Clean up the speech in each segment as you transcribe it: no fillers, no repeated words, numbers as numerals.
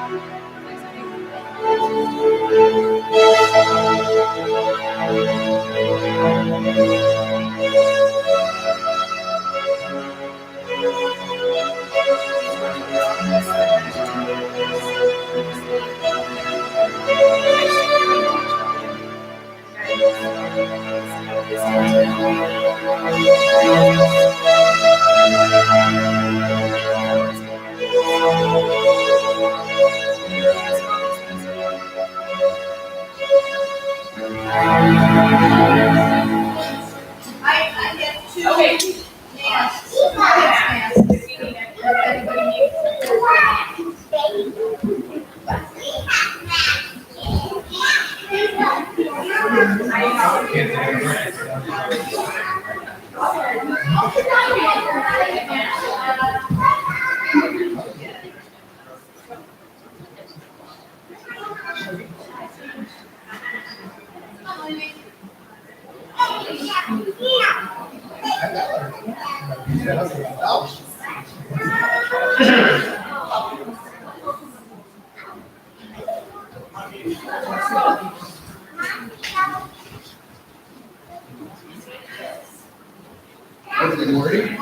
Good morning.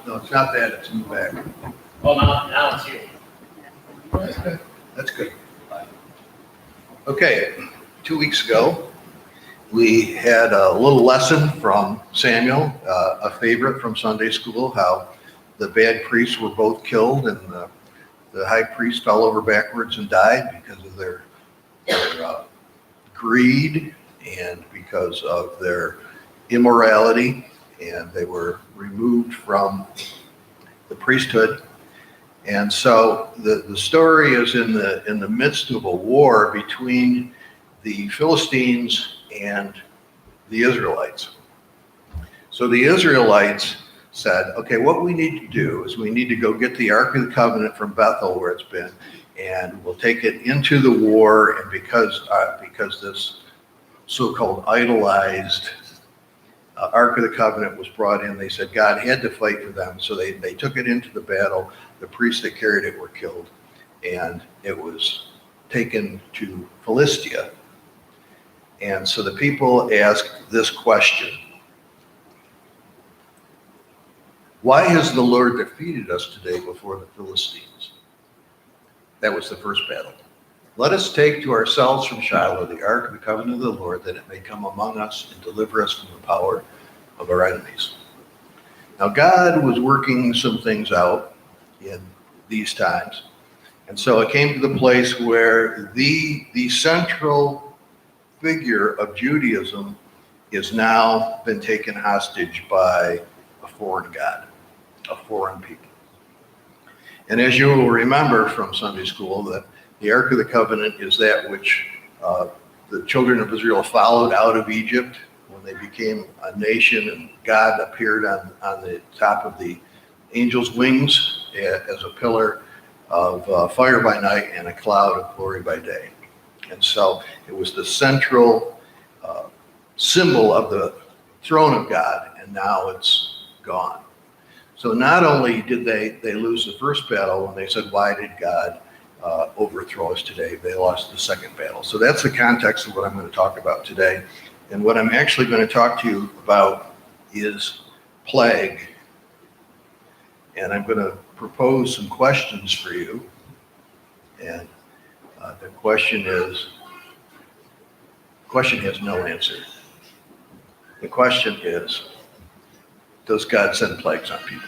No, it's not that, it's in the back. Oh, now it's you. That's good. That's good. Okay, 2 weeks ago, we had a little lesson from Samuel, a favorite from Sunday school, how the bad priests were both killed and the high priest fell over backwards and died because of their greed and because of their immorality, and they were removed from the priesthood. And so the story is in the midst of a war between the Philistines and the Israelites. So the Israelites said, okay, what we need to do is we need to go get the Ark of the Covenant from Bethel, where it's been, and we'll take it into the war. And because this so-called idolized Ark of the Covenant was brought in, they said God had to fight for them. So they took it into the battle. The priests that carried it were killed, and it was taken to Philistia. And so the people asked this question: why has the Lord defeated us today before the Philistines? That was the first battle. Let us take to ourselves from Shiloh the Ark of the Covenant of the Lord, that it may come among us and deliver us from the power of our enemies. Now God was working some things out in these times. And so it came to the place where the central figure of Judaism is now been taken hostage by a foreign god, a foreign people. And as you will remember from Sunday school, that the Ark of the Covenant is that which the children of Israel followed out of Egypt when they became a nation, and God appeared on the top of the angel's wings as a pillar of fire by night and a cloud of glory by day. And so it was the central symbol of the throne of God, and now it's gone. So not only did they lose the first battle when they said, why did God overthrow us today? They lost the second battle. So that's the context of what I'm going to talk about today. And what I'm actually going to talk to you about is plague. And I'm going to propose some questions for you. And the question has no answer. The question is, does God send plagues on people?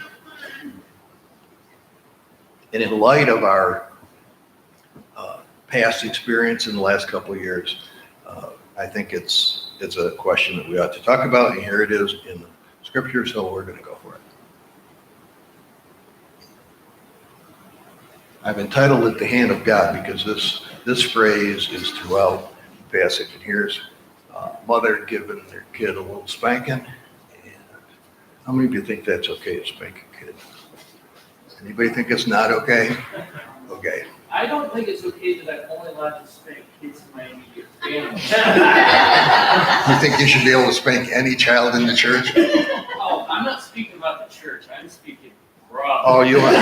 And in light of our past experience in the last couple of years, I think it's a question that we ought to talk about, and here it is in the scripture, so we're going to go for it. I've entitled it The Hand of God because this phrase is throughout the passage. And here's mother giving their kid a little spanking, and How many of you think that's okay to spank a kid? Anybody think it's not okay? Okay. I don't think it's okay that I'm only allowed to spank kids in my immediate family. You think you should be able to spank any child in the church? Oh, I'm not speaking about the church, I'm speaking broad. Oh, you are.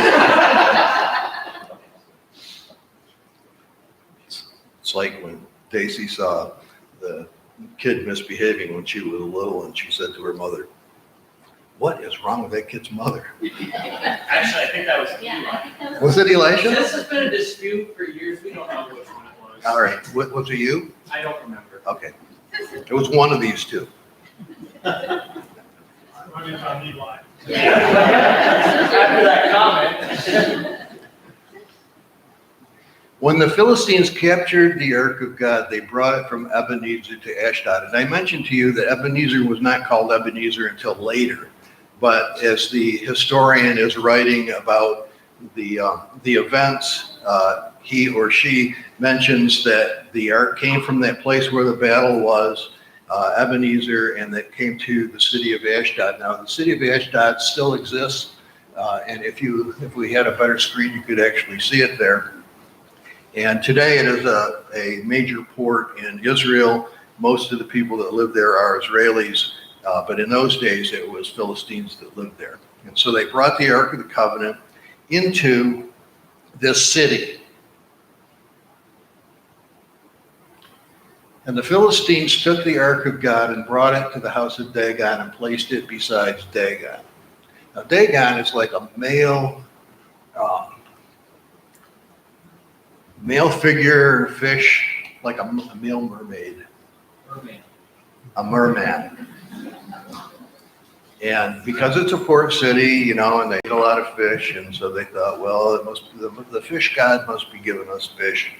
It's like when Daisy saw the kid misbehaving when she was little and she said to her mother, "What is wrong with that kid's mother?" Actually, I think that was Yeah, I think that Was it Elisha? This has been a dispute for years, we don't know which one it was. All right. Was it you? I don't remember. Okay. It was one of these two. Running on Eli. Yeah. After that comment. When the Philistines captured the Ark of God, they brought it from Ebenezer to Ashdod. And I mentioned to you that Ebenezer was not called Ebenezer until later. But as the historian is writing about the events, he or she mentions that the Ark came from that place where the battle was, Ebenezer, and that came to the city of Ashdod. Now, the city of Ashdod still exists. And if we had a better screen, you could actually see it there. And today it is a major port in Israel. Most of the people that live there are Israelis, but in those days it was Philistines that lived there. And so they brought the Ark of the Covenant into this city. And the Philistines took the Ark of God and brought it to the house of Dagon and placed it beside Dagon. Now Dagon is like a male figure fish, like a male mermaid. A merman. And because it's a port city, and they eat a lot of fish, and so they thought, well, the fish god must be giving us fish.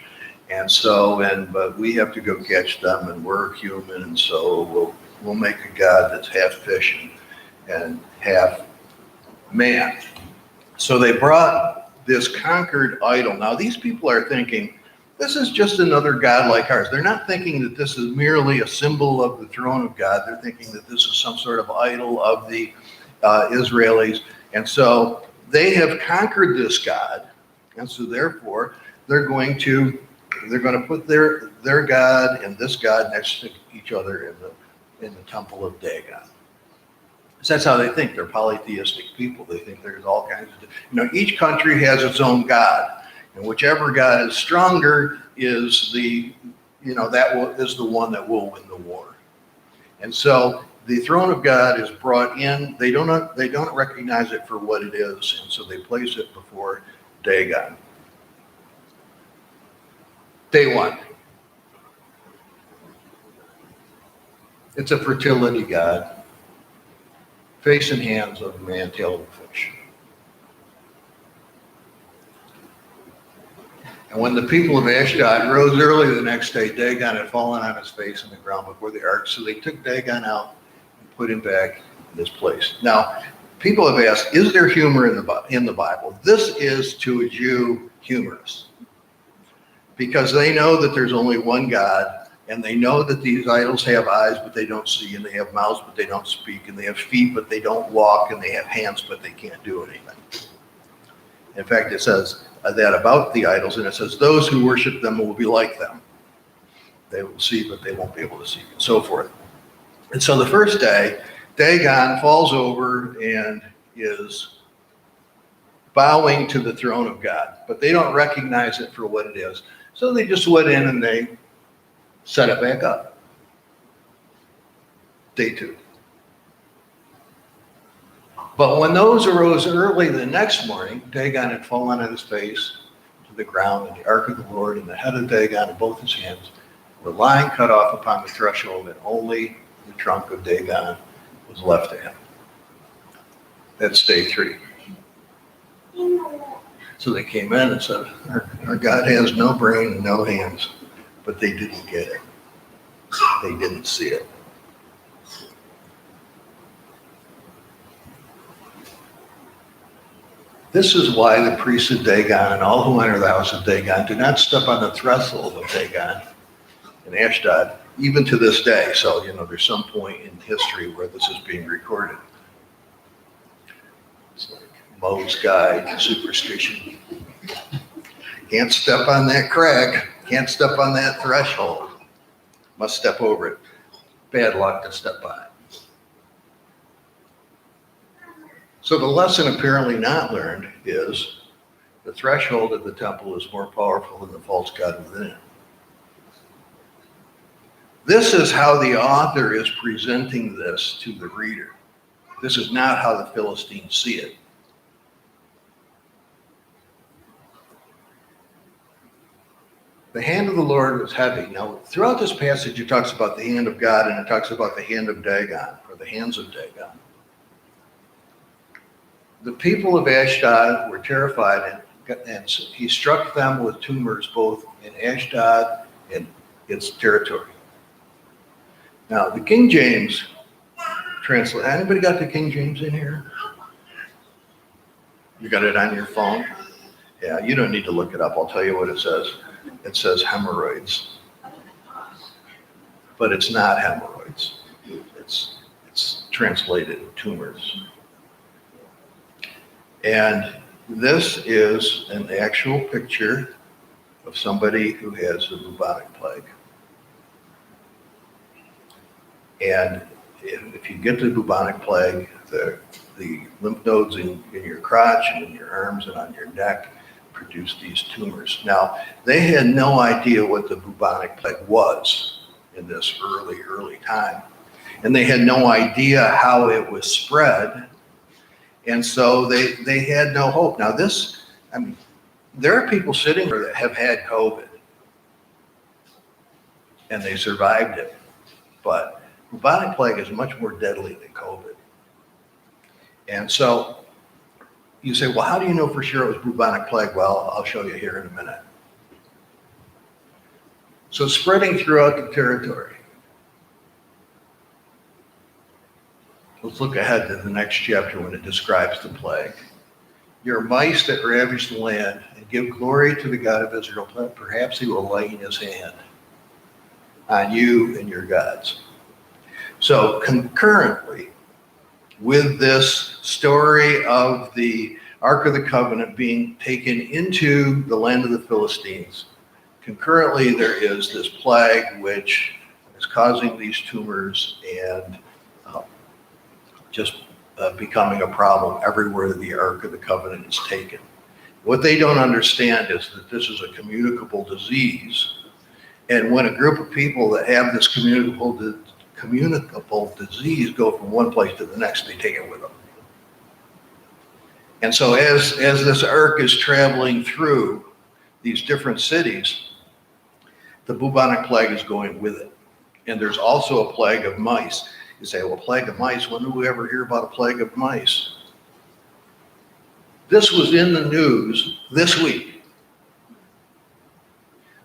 And so, but we have to go catch them, and we're human, and so we'll make a god that's half fish and half man. So they brought this conquered idol. Now, these people are thinking, this is just another god like ours. They're not thinking that this is merely a symbol of the throne of God. They're thinking that this is some sort of idol of the Israelis. And so they have conquered this god. And so therefore, they're going to put their god and this god next to each other in the temple of Dagon. So that's how they think. They're polytheistic people. They think there's all kinds of, each country has its own god, and whichever god is stronger is the one that will win the war. And so the throne of God is brought in. They don't recognize it for what it is, and so they place it before Dagon. Day one. It's a fertility god. Face and hands of a man, tail of a fish. And when the people of Ashdod rose early the next day, Dagon had fallen on his face in the ground before the ark. So they took Dagon out and put him back in his place. Now, people have asked, is there humor in the Bible? This is, to a Jew, humorous. Because they know that there's only one God. And they know that these idols have eyes, but they don't see, and they have mouths, but they don't speak, and they have feet, but they don't walk, and they have hands, but they can't do anything. In fact, it says that about the idols, and it says, those who worship them will be like them. They will see, but they won't be able to see, and so forth. And so the first day, Dagon falls over and is bowing to the throne of God, but they don't recognize it for what it is. So they just went in and they set it back up. Day two. But when those arose early the next morning, Dagon had fallen on his face to the ground, and the ark of the Lord and the head of Dagon and both his hands were lying cut off upon the threshold, and only the trunk of Dagon was left to him. That's day three. So they came in and said, our God has no brain and no hands. But they didn't get it. They didn't see it. This is why the priests of Dagon and all who enter the house of Dagon do not step on the threshold of Dagon in Ashdod, even to this day. So, there's some point in history where this is being recorded. Moe's Guide to Superstition. Can't step on that crack, can't step on that threshold. Must step over it. Bad luck to step on it. So the lesson apparently not learned is the threshold of the temple is more powerful than the false god within it. This is how the author is presenting this to the reader. This is not how the Philistines see it. The hand of the Lord was heavy. Now, throughout this passage, it talks about the hand of God, and it talks about the hand of Dagon, or the hands of Dagon. The people of Ashdod were terrified, and he struck them with tumors both in Ashdod and its territory. Now, the King James translate. Anybody got the King James in here? You got it on your phone? Yeah, you don't need to look it up. I'll tell you what it says. It says hemorrhoids, but it's not hemorrhoids. It's translated tumors. And this is an actual picture of somebody who has the bubonic plague. And if you get the bubonic plague, the lymph nodes in your crotch and in your arms and on your neck produce these tumors. Now, they had no idea what the bubonic plague was in this early time. And they had no idea how it was spread. And so they had no hope. Now there are people sitting here that have had COVID and they survived it. But bubonic plague is much more deadly than COVID. And so you say, well, how do you know for sure it was bubonic plague? Well, I'll show you here in a minute. So spreading throughout the territory. Let's look ahead to the next chapter when it describes the plague. Your mice that ravage the land, and give glory to the God of Israel. Perhaps he will lighten his hand on you and your gods. So concurrently with this story of the Ark of the Covenant being taken into the land of the Philistines, concurrently there is this plague which is causing these tumors and just becoming a problem everywhere the Ark of the Covenant is taken. What they don't understand is that this is a communicable disease. And when a group of people that have this communicable disease go from one place to the next, they take it with them. And so as this ark is traveling through these different cities, the bubonic plague is going with it. And there's also a plague of mice. You say, well, plague of mice, when do we ever hear about a plague of mice? This was in the news this week.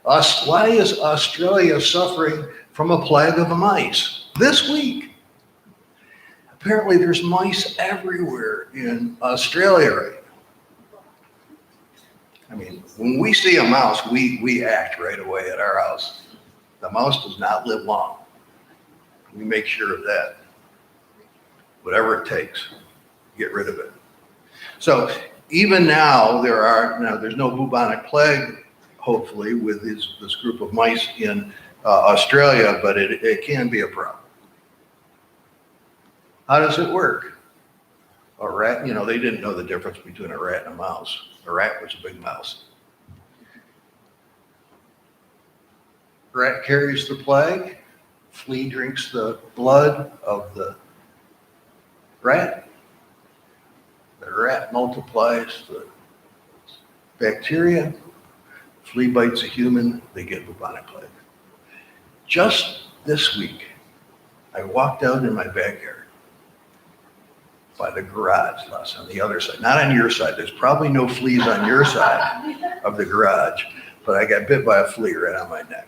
Why is Australia suffering from a plague of mice? This week. Apparently there's mice everywhere in Australia right now. I mean, when we see a mouse, we act right away at our house. The mouse does not live long. We make sure of that. Whatever it takes, get rid of it. So even now, there's no bubonic plague, hopefully, with this group of mice in Australia, but it can be a problem. How does it work? A rat, they didn't know the difference between a rat and a mouse. A rat was a big mouse. Rat carries the plague. Flea drinks the blood of the rat. The rat multiplies the bacteria. Flea bites a human, they get bubonic plague. Just this week, I walked out in my backyard by the garage, less on the other side, not on your side. There's probably no fleas on your side of the garage, but I got bit by a flea right on my neck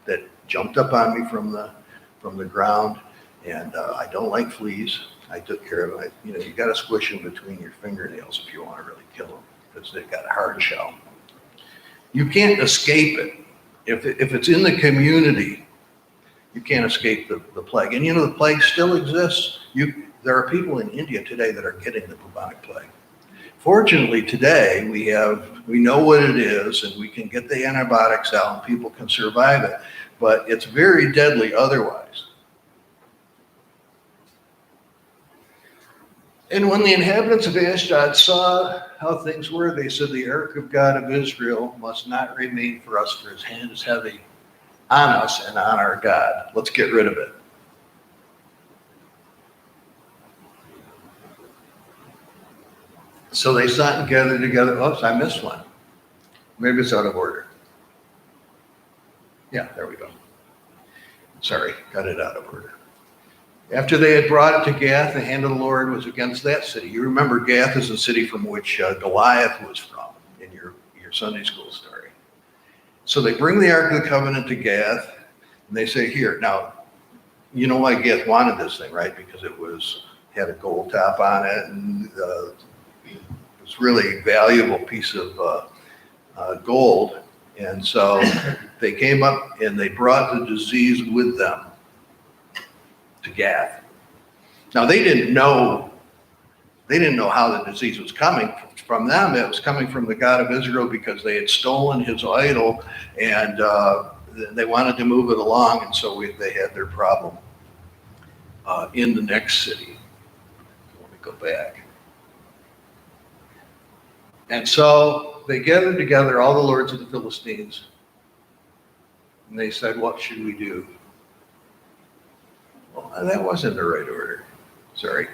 that jumped up on me from the ground, and I don't like fleas. I took care of it. You got to squish them between your fingernails if you want to really kill them, because they've got a hard shell. You can't escape it. If it's in the community, you can't escape the plague. And the plague still exists. There are people in India today that are getting the bubonic plague. Fortunately, today we know what it is, and we can get the antibiotics out and people can survive it, but it's very deadly otherwise. And when the inhabitants of Ashdod saw how things were, they said, the ark of God of Israel must not remain for us, for his hand is heavy on us and on our God. Let's get rid of it. So they sat and gathered together. Oops, I missed one. Maybe it's out of order. Yeah, there we go. Sorry, got it out of order. After they had brought it to Gath, the hand of the Lord was against that city. You remember Gath is the city from which Goliath was from in your Sunday school story. So they bring the Ark of the Covenant to Gath, and they say, here. Now, you know why Gath wanted this thing, right? Because it had a gold top on it, and it was really a valuable piece of gold. And so they came up and they brought the disease with them to Gath. Now they didn't know how the disease was coming from them. It was coming from the God of Israel because they had stolen his idol, and they wanted to move it along, and so they had their problem in the next city. Let me go back. And so they gathered together all the lords of the Philistines, and they said, what should we do? Well, that wasn't the right order. Sorry.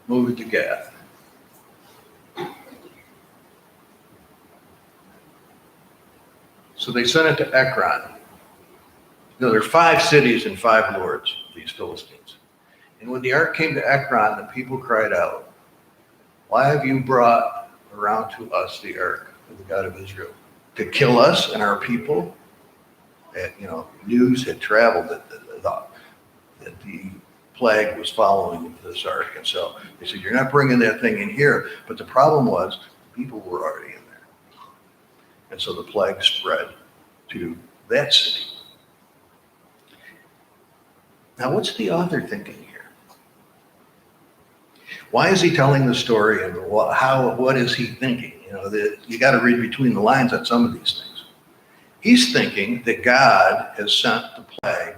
Move it to Gath. So they sent it to Ekron. Now, there are 5 cities and 5 lords, these Philistines. And when the ark came to Ekron, the people cried out, why have you brought around to us the ark of the God of Israel? To kill us and our people? News had traveled that the plague was following this ark. And so they said, you're not bringing that thing in here. But the problem was, people were already in there. And so the plague spread to that city. Now, what's the author thinking here? Why is he telling the story, and what is he thinking? You got to read between the lines on some of these things. He's thinking that God has sent the plague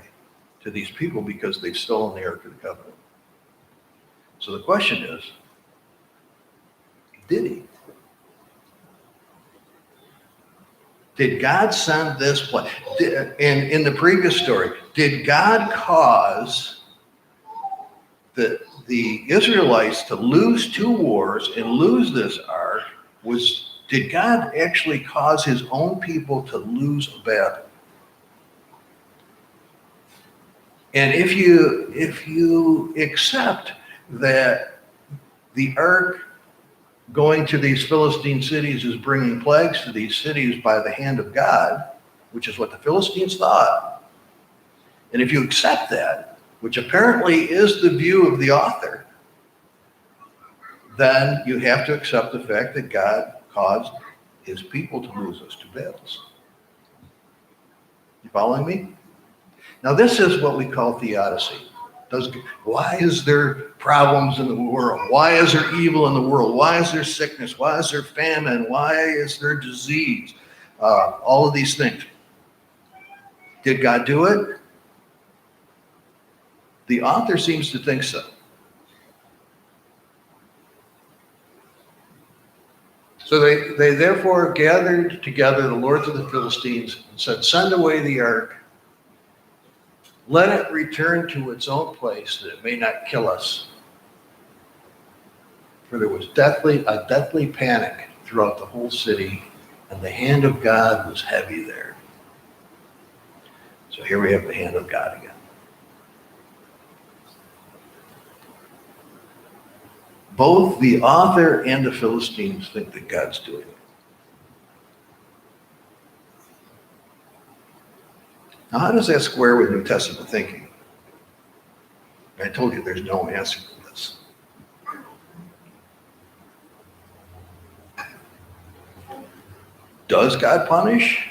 to these people because they've stolen the Ark of the Covenant. So the question is, did he? Did God send this plague? In the previous story, did God cause the Israelites to lose 2 wars and lose this ark? Did God actually cause his own people to lose a battle? And if you accept that the ark going to these Philistine cities is bringing plagues to these cities by the hand of God, which is what the Philistines thought, and if you accept that, which apparently is the view of the author, then you have to accept the fact that God caused his people to lose those 2 battles. You following me? Now, this is what we call theodicy. Why is there problems in the world? Why is there evil in the world? Why is there sickness? Why is there famine? Why is there disease? All of these things. Did God do it? The author seems to think so. So they therefore gathered together the lords of the Philistines and said, send away the ark. Let it return to its own place, that it may not kill us. For there was a deathly panic throughout the whole city, and the hand of God was heavy there. So here we have the hand of God again. Both the author and the Philistines think that God's doing it. Now, how does that square with New Testament thinking? I told you there's no answer to this. Does God punish?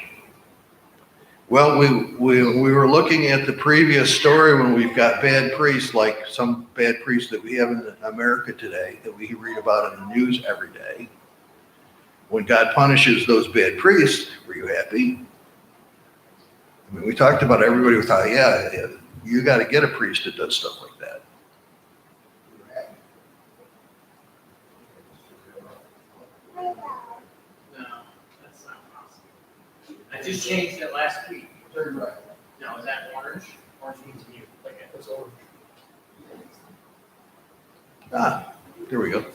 Well, we were looking at the previous story when we've got bad priests, like some bad priests that we have in America today, that we read about in the news every day. When God punishes those bad priests, were you happy? I mean, we talked about everybody was thought, yeah, you got to get a priest that does stuff like that. No, that's not possible. I just changed it last week. Turn right. Now, is that orange? Orange means mute. Okay. It's orange. Ah, there we go.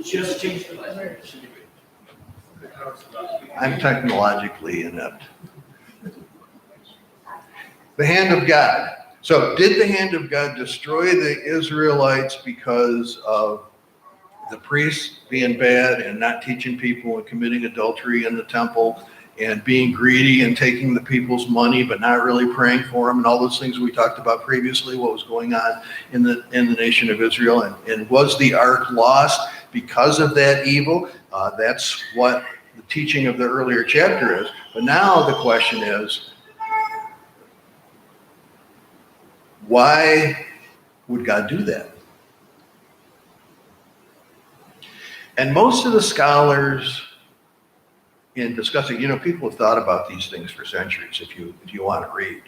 Just changed it last week. It should be good. I'm technologically inept. The hand of God. So did the hand of God destroy the Israelites because of the priests being bad and not teaching people and committing adultery in the temple and being greedy and taking the people's money but not really praying for them and all those things we talked about previously, what was going on in the nation of Israel? And was the ark lost because of that evil? That's what the teaching of the earlier chapter is. But now the question is, why would God do that? And most of the scholars in discussing, people have thought about these things for centuries, if you want to read.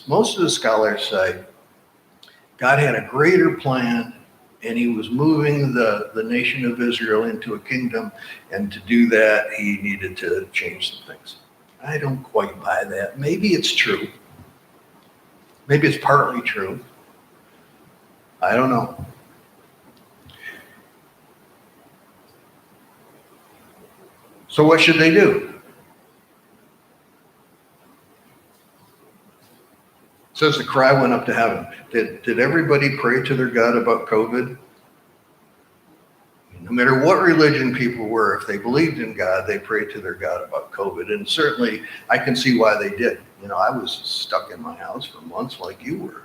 Most of the scholars say God had a greater plan and he was moving the nation of Israel into a kingdom, and to do that, he needed to change some things. I don't quite buy that. Maybe it's true. Maybe it's partly true. I don't know. So what should they do? It says the cry went up to heaven. Did everybody pray to their God about COVID? No matter what religion people were, if they believed in God, they prayed to their God about COVID. And certainly I can see why they did. I was stuck in my house for months like you were.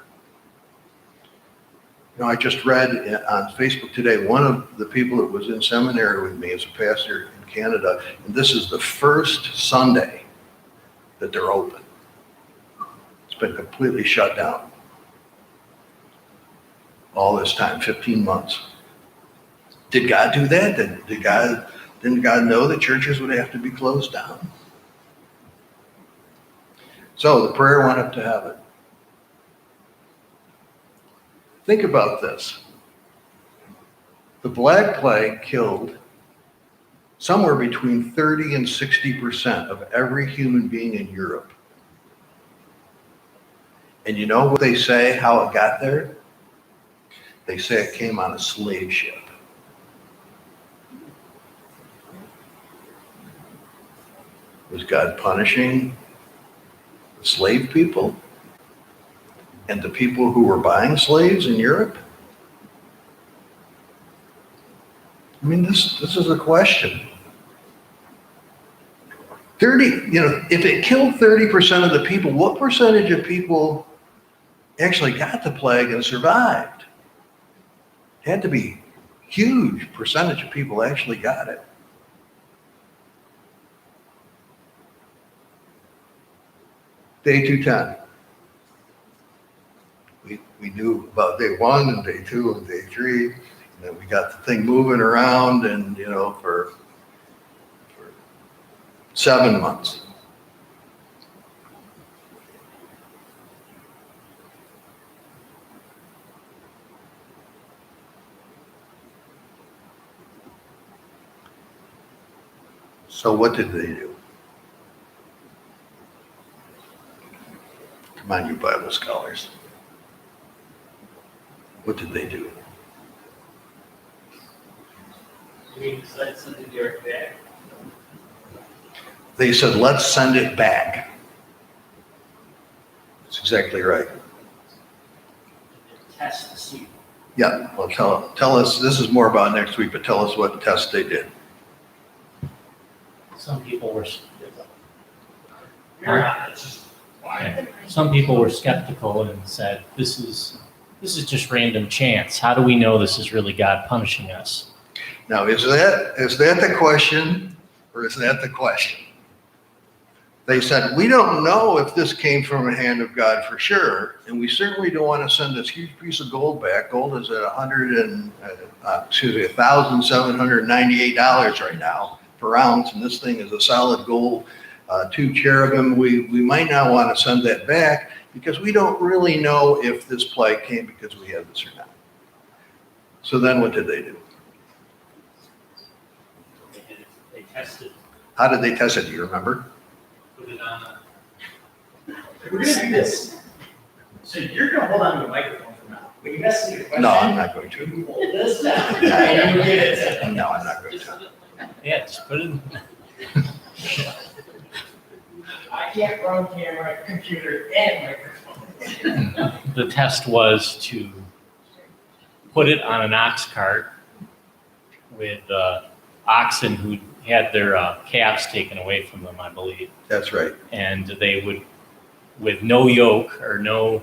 I just read on Facebook today, one of the people that was in seminary with me is a pastor in Canada, and this is the first Sunday that they're open. It's been completely shut down all this time, 15 months. Did God do that? Didn't God know that churches would have to be closed down? So the prayer went up to heaven. Think about this. The Black Plague killed somewhere between 30 and 60% of every human being in Europe. And you know what they say, how it got there? They say it came on a slave ship. Was God punishing the slave people and the people who were buying slaves in Europe? I mean, this is a question. 30, if it killed 30% of the people, what percentage of people actually got the plague and survived? It had to be a huge percentage of people actually got it. Day 210. We knew about day 1 and day 2 and day 3, and then we got the thing moving around, and for 7 months. So what did they do? Come on, you Bible scholars. What did they do? You mean decide something to your back? They said, let's send it back. That's exactly right. Test to see. Yeah, well, tell us, this is more about next week, but tell us what test they did. Some people were skeptical and said, "This is just random chance. How do we know this is really God punishing us?" Now, is that the question, or is that the question? They said, we don't know if this came from a hand of God for sure, and we certainly don't want to send this huge piece of gold back. Gold is at $1,798 right now per ounce, and this thing is a solid gold, 2 cherubim. We might not want to send that back because we don't really know if this plague came because we had this or not. So then what did they do? They tested. How did they test it? Do you remember? Put it on. We're gonna do this. So you're gonna hold on to the microphone for now. When you ask me a question. No, I'm not going to. You hold this down. And you get it. No, I'm not going to. Yeah, just put it in. I can't run camera, computer, and microphone. The test was to put it on an ox cart with oxen who had their calves taken away from them, I believe. That's right. And they would, with no yoke or no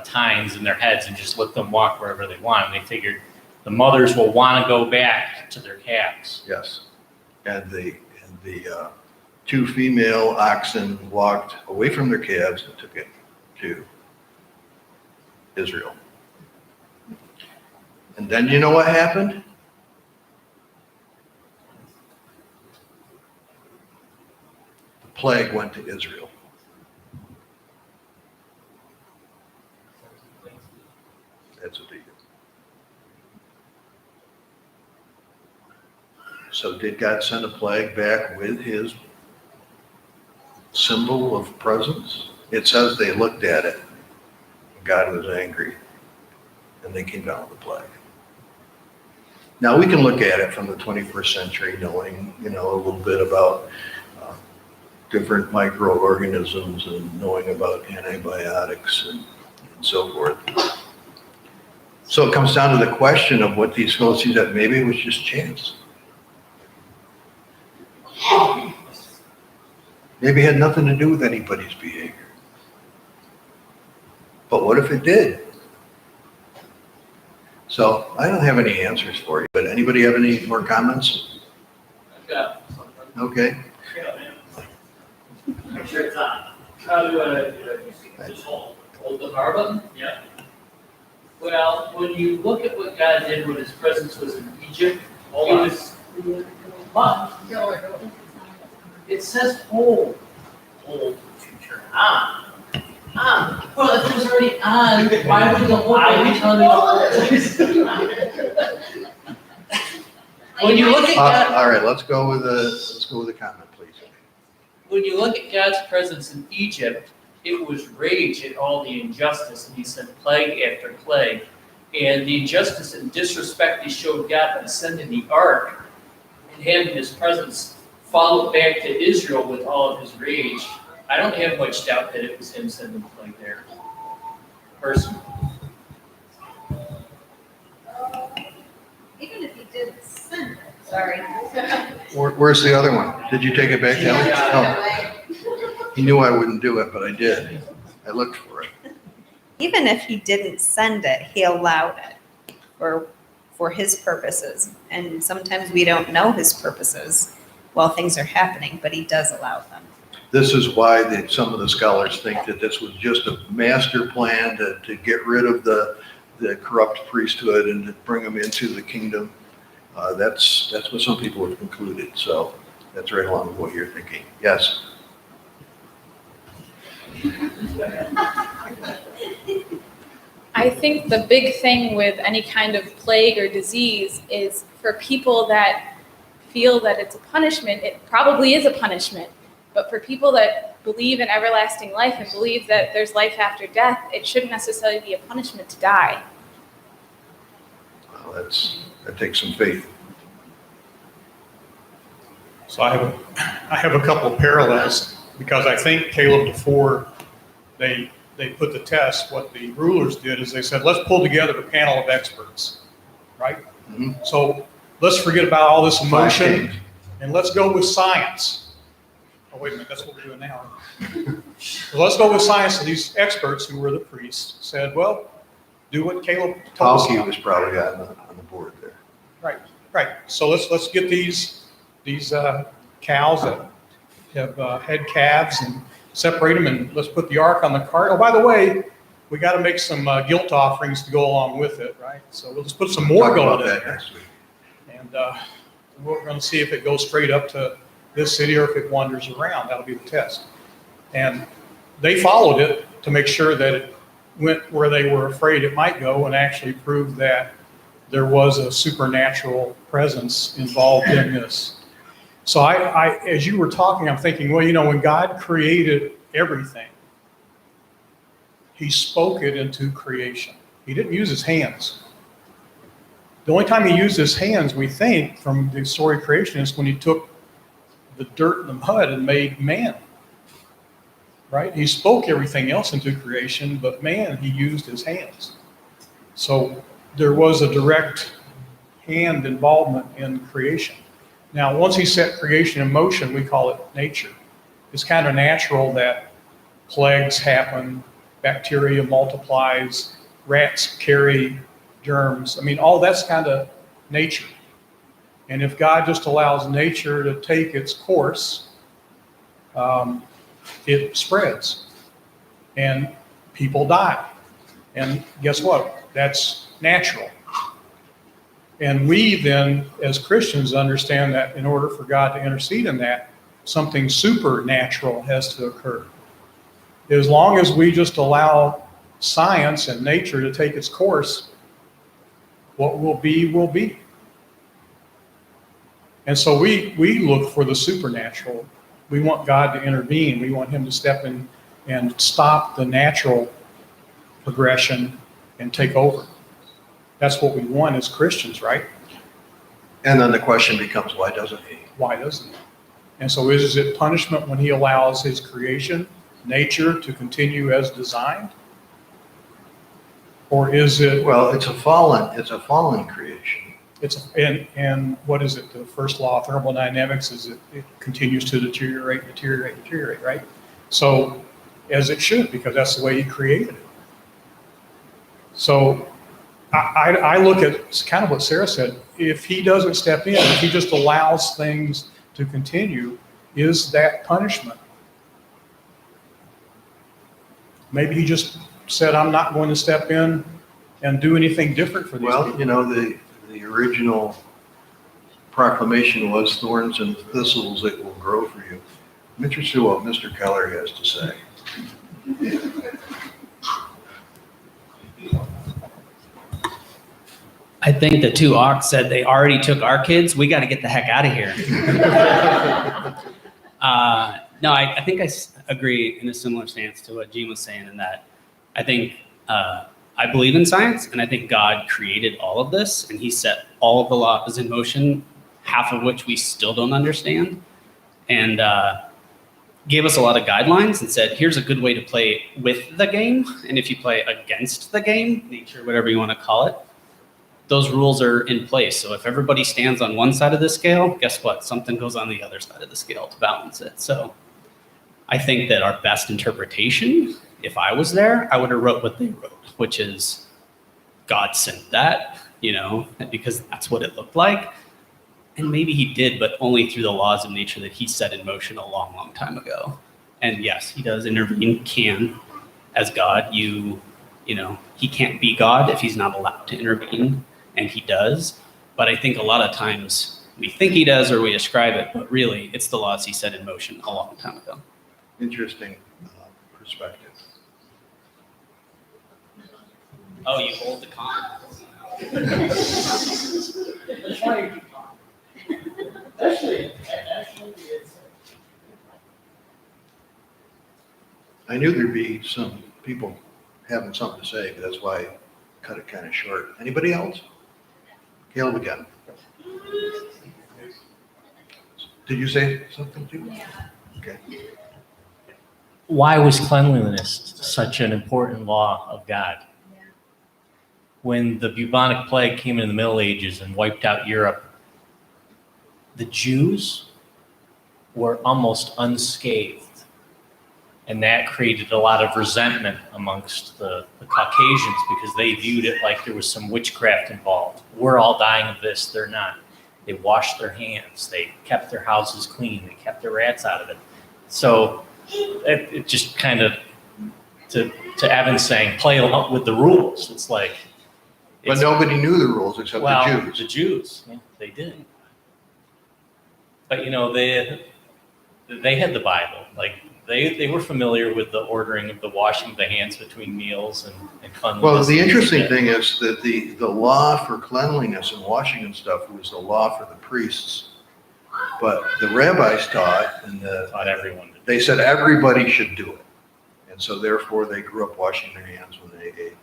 tines in their heads, and just let them walk wherever they want. And they figured the mothers will want to go back to their calves. Yes. And the 2 female oxen walked away from their calves and took it to Israel. And then you know what happened? The plague went to Israel. That's what they did. So did God send a plague back with his symbol of presence? It says they looked at it. God was angry. And they came down with the plague. Now we can look at it from the 21st century, knowing, a little bit about different microorganisms and knowing about antibiotics and so forth. So it comes down to the question of what these Pharisees said. Maybe it was just chance. Maybe it had nothing to do with anybody's behavior. But what if it did? So I don't have any answers for you, but anybody have any more comments? I've got something. Okay. Yeah, man. Make sure it's on. How do I just hold the power button? Yeah. Well, when you look at what God did when his presence was in Egypt, it was what? It says hold to turn on. Well, if it was already on, why would the whole thing be telling me to hold? When you look at God, All right, let's go with a comment, please. when you look at God's presence in Egypt, it was rage at all the injustice, and he sent plague after plague. And the injustice and disrespect he showed God by sending the ark and having his presence followed back to Israel with all of his rage. I don't have much doubt that it was him sending the plague there. Personally. Even if he didn't send it, sorry. Where's the other one? Did you take it back, Kelly? Yeah. Oh, he knew I wouldn't do it, but I did. I looked for it. Even if he didn't send it, he allowed it for his purposes. And sometimes we don't know his purposes while things are happening, but he does allow them. This is why some of the scholars think that this was just a master plan to get rid of the corrupt priesthood and to bring them into the kingdom. That's what some people have concluded. So that's right along with what you're thinking. Yes. I think the big thing with any kind of plague or disease is for people that feel that it's a punishment, it probably is a punishment. But for people that believe in everlasting life and believe that there's life after death, it shouldn't necessarily be a punishment to die. Well, that takes some faith. So I have a couple of parallels, because I think Caleb before they put the test, what the rulers did is they said, let's pull together a panel of experts, right? Mhm. So let's forget about all this emotion Flash and let's go with science. Oh, wait a minute, that's what we're doing now. So let's go with science. And these experts who were the priests said, well, do what Caleb told us. Palki was probably on the board there. Right. So let's get these cows that had calves and separate them and let's put the ark on the cart. Oh, by the way, we got to make some guilt offerings to go along with it, right? So we'll just put some more Talk gold about in that there. next week. And we're going to see if it goes straight up to this city or if it wanders around. That'll be the test. And they followed it to make sure that it went where they were afraid it might go and actually proved that there was a supernatural presence involved in this. So I as you were talking, I'm thinking, well, when God created everything, he spoke it into creation. He didn't use his hands. The only time he used his hands, we think, from the story of creation is when he took the dirt and the mud and made man. Right? He spoke everything else into creation, but man, he used his hands. So there was a direct hand involvement in creation. Now, once he set creation in motion, we call it nature. It's kind of natural that plagues happen, bacteria multiplies, rats carry germs. I mean, all that's kind of nature. And if God just allows nature to take its course, it spreads and people die. And guess what? That's natural. And we then, as Christians, understand that in order for God to intercede in that, something supernatural has to occur. As long as we just allow science and nature to take its course, what will be, will be. And so we look for the supernatural. We want God to intervene. We want him to step in and stop the natural progression and take over. That's what we want as Christians, right? And then the question becomes, why doesn't he? Why doesn't he? And so is it punishment when he allows his creation, nature, to continue as designed? Or is it? Well, it's a fallen creation. And what is it? The first law of thermodynamics is it continues to deteriorate, right? So as it should, because that's the way he created it. So I look at kind of what Sarah said. If he doesn't step in, if he just allows things to continue, is that punishment? Maybe he just said, I'm not going to step in and do anything different for these Well, people. the original proclamation was thorns and thistles that will grow for you. I'm interested in what Mr. Keller has to say. I think the two Ox said they already took our kids. We got to get the heck out of here. No, I think I agree in a similar stance to what Gene was saying in that I think I believe in science, and I think God created all of this, and he set all of the laws in motion, half of which we still don't understand, and gave us a lot of guidelines and said, here's a good way to play with the game, and if you play against the game, nature, whatever you want to call it, those rules are in place. So if everybody stands on one side of the scale, guess what? Something goes on the other side of the scale to balance it. So I think that our best interpretation, if I was there, I would have wrote what they wrote, which is God sent that, because that's what it looked like. And maybe he did, but only through the laws of nature that he set in motion a long, long time ago. And yes, he does intervene, as God, he can't be God if he's not allowed to intervene. And he does, but I think a lot of times we think he does or we ascribe it, but really it's the laws he set in motion a long time ago. Interesting perspective. Oh, you hold the con. That's why you keep talking. Actually, it's. I knew there'd be some people having something to say, but that's why I cut it kind of short. Anybody else? Caleb again. Did you say something too? Yeah. Okay. Why was cleanliness such an important law of God? When the bubonic plague came in the Middle Ages and wiped out Europe, the Jews were almost unscathed. And that created a lot of resentment amongst the Caucasians because they viewed it like there was some witchcraft involved. We're all dying of this, they're not. They washed their hands, they kept their houses clean, they kept the rats out of it. So it just kind of, to Evan's saying, play along with the rules. It's like. But nobody knew the rules except Well, the Jews. the Jews, yeah, they did. But you know, they had the Bible. Like they were familiar with the ordering of the washing of the hands between meals and cleanliness. Well, the interesting thing is that the law for cleanliness and washing and stuff was the law for the priests. But the rabbis taught, and Taught everyone to do. they said everybody should do it. And so therefore they grew up washing their hands when they ate.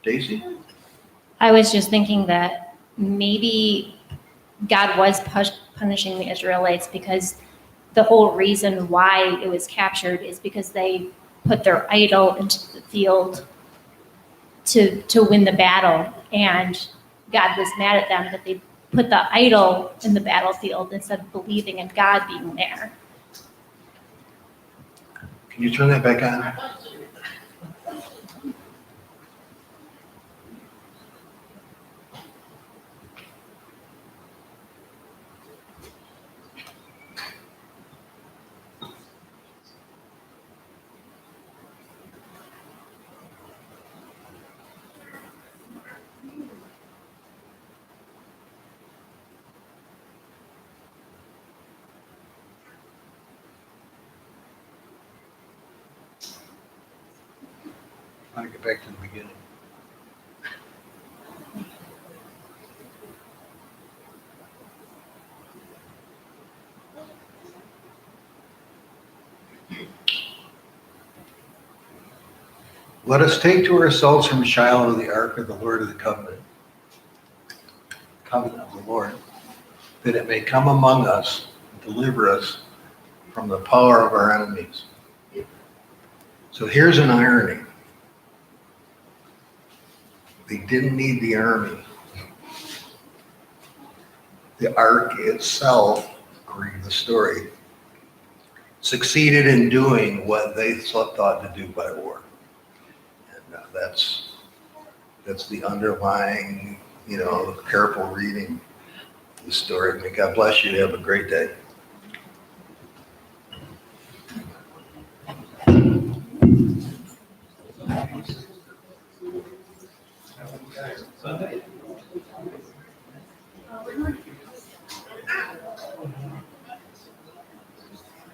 Daisy? I was just thinking that maybe God was punishing the Israelites because the whole reason why it was captured is because they put their idol into the field to win the battle. And God was mad at them that they put the idol in the battlefield instead of believing in God being there. Can you turn that back on? I want to get back to the beginning. Let us take to ourselves from Shiloh the ark of the Lord of the covenant of the Lord, that it may come among us and deliver us from the power of our enemies. So here's an irony. They didn't need the army. The ark itself, according to the story, succeeded in doing what they thought to do by war. And that's the underlying, careful reading of the story. May God bless you. Have a great day. Sunday.